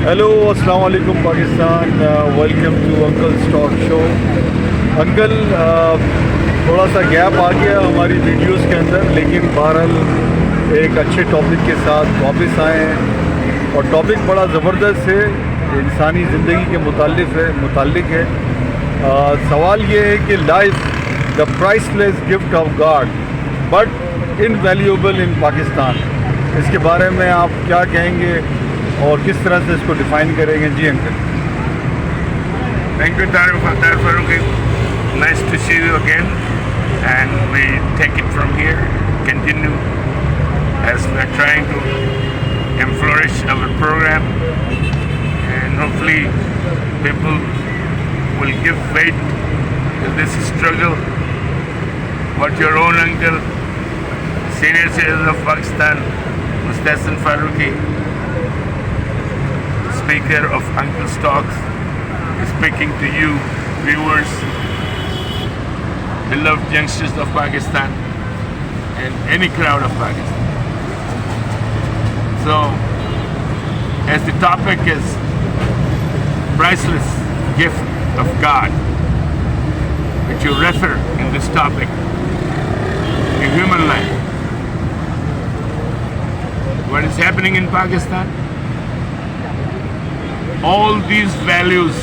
Hello अस्सलाम वालेकुम Pakistan, welcome to uncle stock show. Uncle थोड़ा सा गैप आ गया हमारी वीडियोस के अंदर, लेकिन बहरहाल एक अच्छे टॉपिक के साथ वापस आए हैं और टॉपिक बड़ा ज़बरदस्त है, इंसानी ज़िंदगी के मुताल्लिक है। सवाल ये है कि life the priceless gift of God but invaluable in Pakistan, इसके बारे में आप क्या कहेंगे اور کس طرح سے اس کو ڈیفائن کریں گے؟ جی uncle. Thank you, Tarek Faruqi. Nice to see you again, and we take it from here, continue as we are trying to flourish our program, and hopefully people will give weight to this struggle. What your own uncle, senior citizen of Pakistan, Mustahsin Faruqi, Speaker of Uncle Stocks, is speaking to you, viewers, beloved youngsters of Pakistan, and any crowd of Pakistan. So, as the topic is priceless gift of God, which you refer in this topic, in human life, what is happening in Pakistan? All these values,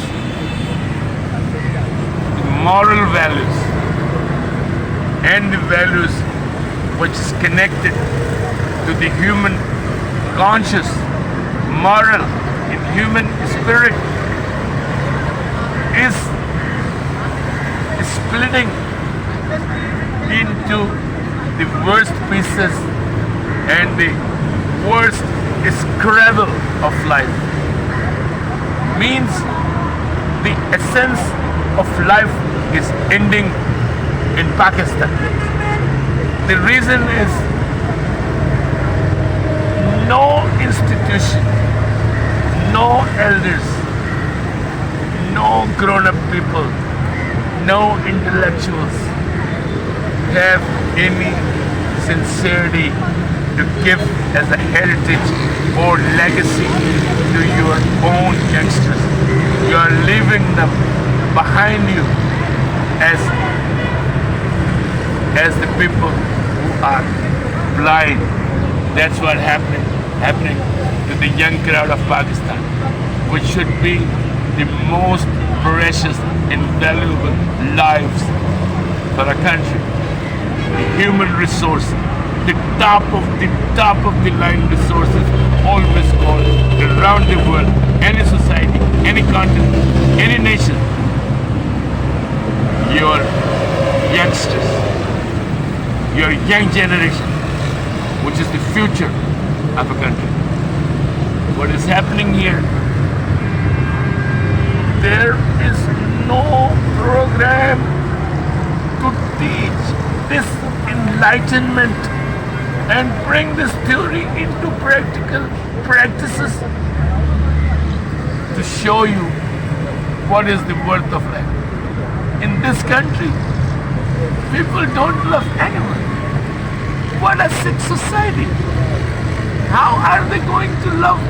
the moral values and the values which is connected to the human conscious, moral and human spirit is splitting into the worst pieces and the worst scrabble of life. Means the essence of life is ending in Pakistan. The reason is no institution, no elders, no grown-up people, no intellectuals have any sincerity to give as a heritage or legacy to your own youngsters. You are leaving them behind you as the people who are blind. That's what happening to the young crowd of Pakistan, which should be the most precious and valuable lives for a country. The human resource, the top of the line resources, always called around the world, any society, any continent, any nation. Your youngsters, your young generation, which is the future of a country. What is happening here? There is no program to teach this enlightenment and bring this theory into practical practices to show you what is the worth of life. In this country, people don't love anyone. What a sick society. How are they going to love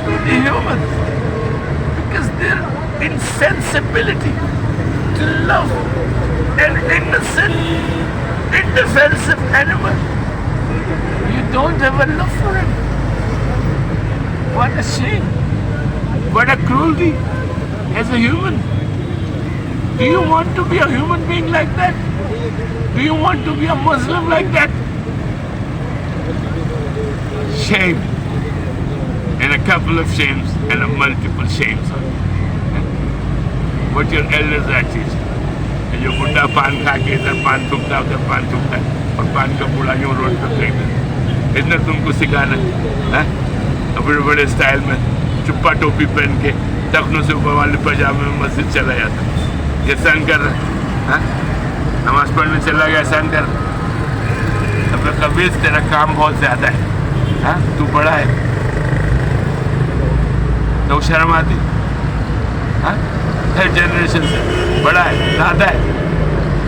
the humans? Because their insensibility to love an innocent, indefensive animal. You don't have a love for him. What a shame. What a cruelty as a human. Do you want to be a human being like that? Do you want to be a Muslim like that? Shame. And a couple of shames and a multiple shames. What your elders are teaching. جو بڈھا پان کھا کے ادھر پان تھوکتا ادھر پان تھوکتا ہے اور پان کا بوڑھا یوں روڈ پہ پھینک دیتا، اتنا تم کو سکھانا ہے؟ اور پھر بڑے اسٹائل میں چپا ٹوپی پہن کے ٹخنوں سے اوپر والے پاجامے میں مسجد چلا جاتا، یہ سن کر رہا، نماز پڑھنے چلا گیا سن کر، اب خبیث تیرا کام بہت زیادہ ہے، تو بڑا ہے، تو شرم آتی، ہر جنریشن سے بڑا ہے، دادا ہے،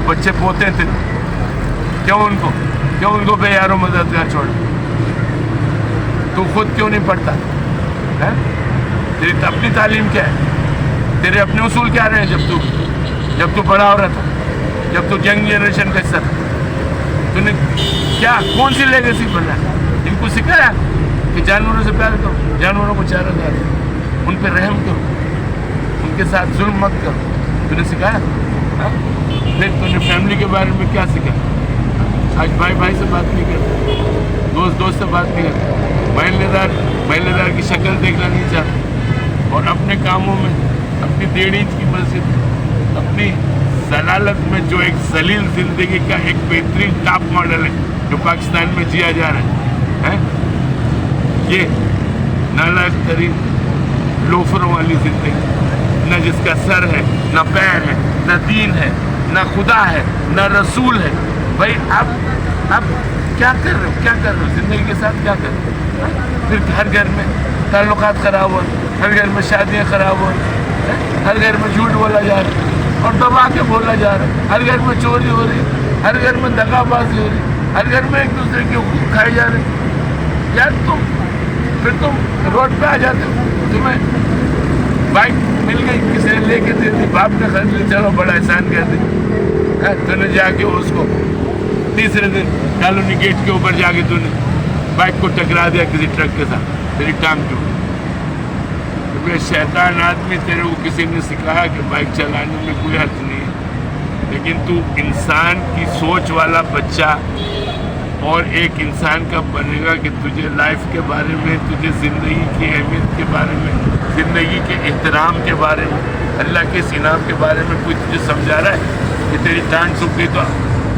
بچے پوتے تھے، کیوں ان کو بے یار و مددگار چھوڑا؟ تو خود کیوں نہیں پڑھتا؟ तेरी अपनी तालीम क्या है, तेरे अपने उसूल क्या रहे जब तू बड़ा हो रहा था, जब तू यंग जनरेशन का हिस्सा था, तूने क्या कौन सी लेगेसी बनना है? इनको सिखाया कि जानवरों से प्यार करो, जानवरों को चारा डालो, उन पर रहम करो, उनके साथ जुल्म मत करो, तूने सिखाया? हाँ? फिर तूने फैमिली के बारे में क्या सिखाया? आज भाई भाई से बात नहीं करते, दोस्त से बात नहीं करते, महिलेदार की शक्ल देखना नहीं चाहते, और अपने कामों में अपनी 1.5 इंच की मस्जिद, अपनी जलालत में जो एक जलील जिंदगी का एक बेहतरीन टॉप मॉडल है जो पाकिस्तान में जिया जा रहा है, ये नालायक तरीन लोफरों वाली जिंदगी, न जिसका सर है, न पैर है, न दीन है, न खुदा है, न रसूल है। भाई आप क्या कर रहे हो जिंदगी के साथ, क्या कर रहे हो? फिर हर घर में ताल्लुकात खराब हो, हर घर में शादियाँ खराब हो, हर घर में झूठ बोला जा रहा है और दबा के बोला जा रहा है, हर घर में चोरी हो रही, हर घर में दगाबाजी हो रही, हर घर में एक दूसरे के हुकूक खाए जा रहे। यार फिर तुम रोड पे आ जाते हो, तुम्हें बाइक मिल गई, किसी ने लेके दे दी, बाप ने खरीद ली, चलो बड़ा एहसान कर दी, तूने जाके उसको तीसरे दिन कॉलोनी गेट के ऊपर जाके तूने बाइक को टकरा दिया किसी ट्रक के साथ, तेरी टांग टूट। तो शैतान आदमी, तेरे को किसी ने सिखाया कि बाइक चलाने में कोई हर्ज नहीं है, लेकिन तू इंसान की सोच वाला बच्चा और एक इंसान का बनेगा कि तुझे लाइफ के बारे में, तुझे ज़िंदगी की अहमियत के बारे में, ज़िंदगी के एहतराम के बारे में, अल्लाह के इस इनाम के बारे में कोई तुझे समझा रहा है कि तेरी टांग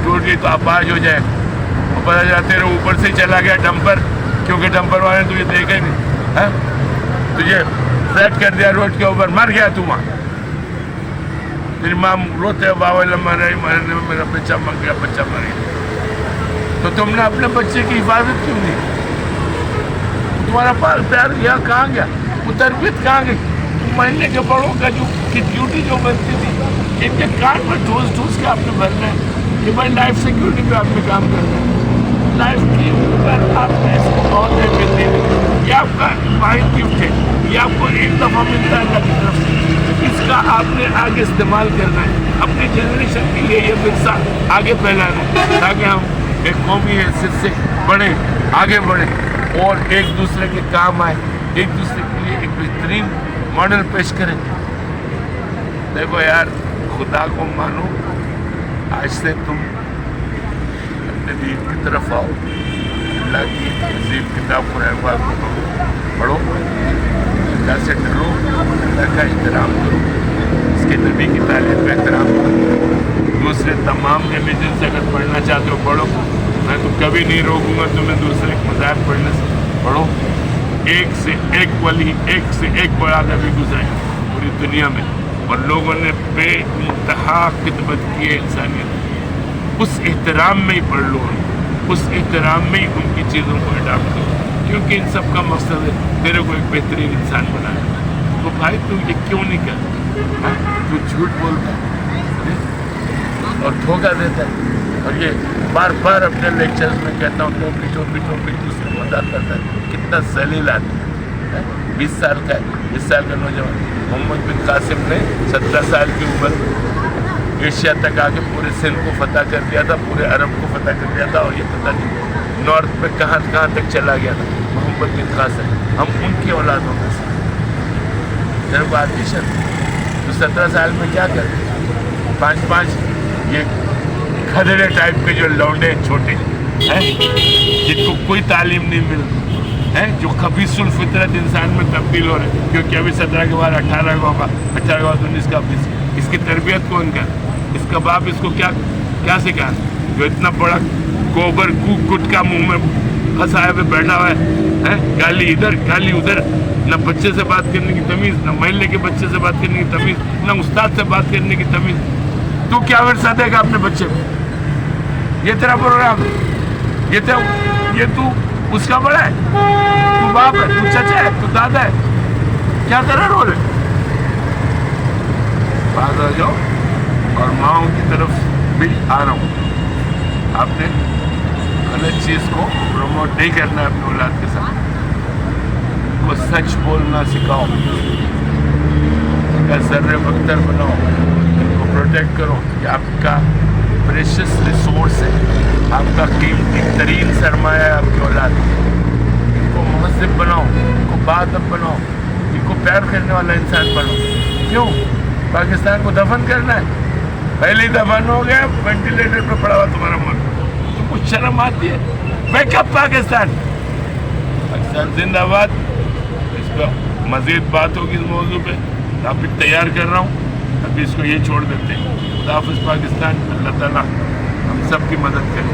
टूट गई तो अपाज हो जाए, और पता चला तेरे ऊपर से ही चला गया डंपर, क्योंकि डंपर वाले ने तुझे देखा ही नहीं, है तुझे फ्लैट कर दिया रोड के ऊपर, मर गया तू वहाँ। तेरी माँ रोते, बाबा मरने में मेरा बच्चा मर गया। तो तुमने अपने बच्चे की हिफाजत क्यों नहीं? तुम्हारा प्यार यहाँ कहाँ गया, वो तरबियत कहाँ गई? महीने के बड़ों का की ड्यूटी जो बनती थी, इनके कान में ठूस के आपने भरना है कि भाई लाइफ सिक्योरिटी पे आपने काम करना है, लाइफ की ऊपर आपने इसको बहुत अहमियत देनी, ये आपका माइंड गिफ्ट है, ये आपको एक दफ़ा मिलता है अल्लाह की तरफ से, इसका आपने आगे इस्तेमाल करना है, अपनी जनरेशन के लिए ये विरसा आगे फैलाना है, ताकि हम एक कौमी हैसियत से बढ़े, आगे बढ़े और एक दूसरे के काम आए, एक दूसरे के लिए एक बेहतरीन मॉडल पेश करें। देखो यार, खुदा को मानो, आज से तुम अपने दीन की तरफ आओ, अल्लाह की अजीम किताब कुरान पाक को पढ़ो, अल्लाह से डरो, अल्लाह का एहतराम करो, इसके नबी की तालीम का एहतराम करो, दूसरे तमाम रिलीजन से अगर पढ़ना चाहते हो पढ़ो, मैं तो कभी नहीं रोकूंगा तुम्हें दूसरे मज़ाहब पढ़ने से, पढ़ो। एक से एक वली, एक से एक बड़ा नबी गुजरे पूरी दुनिया में, और लोगों ने बेइंतहा खिदमत की है इंसानियत। उस एहतराम में ही पढ़ लो, उस एहतराम में ही उनकी चीज़ों को अडॉप्ट करो, क्योंकि इन सब का मकसद है तेरे को एक बेहतरीन इंसान बनाना। तो भाई तू ये क्यों नहीं कर, तू झूठ बोलता है और धोखा देता है, और ये बार बार अपने लेक्चर्स में कहता हूँ टोपी दूसरे मजाक करता है, कितना जलील आदमी है। 20 साल का है, 20 साल का नौजवान मोहम्मद बिन कासिम ने 17 साल की उम्र एशिया तक आके पूरे सिंध को फतह कर दिया था, पूरे अरब को फतह कर दिया था, और ये पता नहीं नॉर्थ में कहाँ तक चला गया था मोहम्मद बिन कासिम। हम उनकी औलादों में से, तेरे को आती शर्म, तो 17 साल में क्या कर 5 ये खदड़े टाइप के जो लौंडे छोटे हैं, जिनको कोई तालीम नहीं मिल है, जो खबीसुल फितरत इंसान में तब्दील हो रहे हैं, क्योंकि अभी 17 के बाद 18 का होगा, 18 के बाद 19 का 20, इसकी तरबियत कौन कर, इसका बाप इसको क्या सिखा, जो इतना बड़ा गोबर गुटका मुंह में फंसाए हुए बैठा हुआ है, गाली इधर गाली उधर, न बच्चे से बात करने की तमीज़, न महल्ले के बच्चे से बात करने की तमीज़, न उस्ताद से बात करने की तमीज़। तू क्या विरसा देगा अपने बच्चे को? ये तेरा प्रोग्राम है, ये तू उसका बड़ा है, तू बाप है, तू चाचा है, तू दादा है, क्या तेरा रोल है? बात आ जाओ, और माओ की तरफ भी आ रहा हूँ, आपने गलत चीज़ को प्रमोट नहीं करना है अपने औलाद के साथ। इनको सच बोलना सिखाओ, इनका ज़र्रे बख्तर बनाओ, इनको प्रोटेक्ट करो। ये आपका प्रेशियस रिसोर्स है, आपका कीमती तरीन सरमाया है आपकी औलाद। इनको महज़िब बनाओ, इनको बाअदब बनाओ, इनको प्यार करने वाला इंसान बनाओ। क्यों? पाकिस्तान को दफन करना है? पहले ही दफन हो गया, वेंटिलेटर पे पड़ा हुआ तुम्हारा मुल्क, तुमको शर्म आती है? वेकअप पाकिस्तान, पाकिस्तान जिंदाबाद। इस पर मज़ीद बात होगी इस मौजू पे, टॉपिक तैयार कर रहा हूँ, अभी इसको ये छोड़ देते हैं। खुदा हाफ़िज़ पाकिस्तान, अल्लाह ताला हम सब की मदद करे।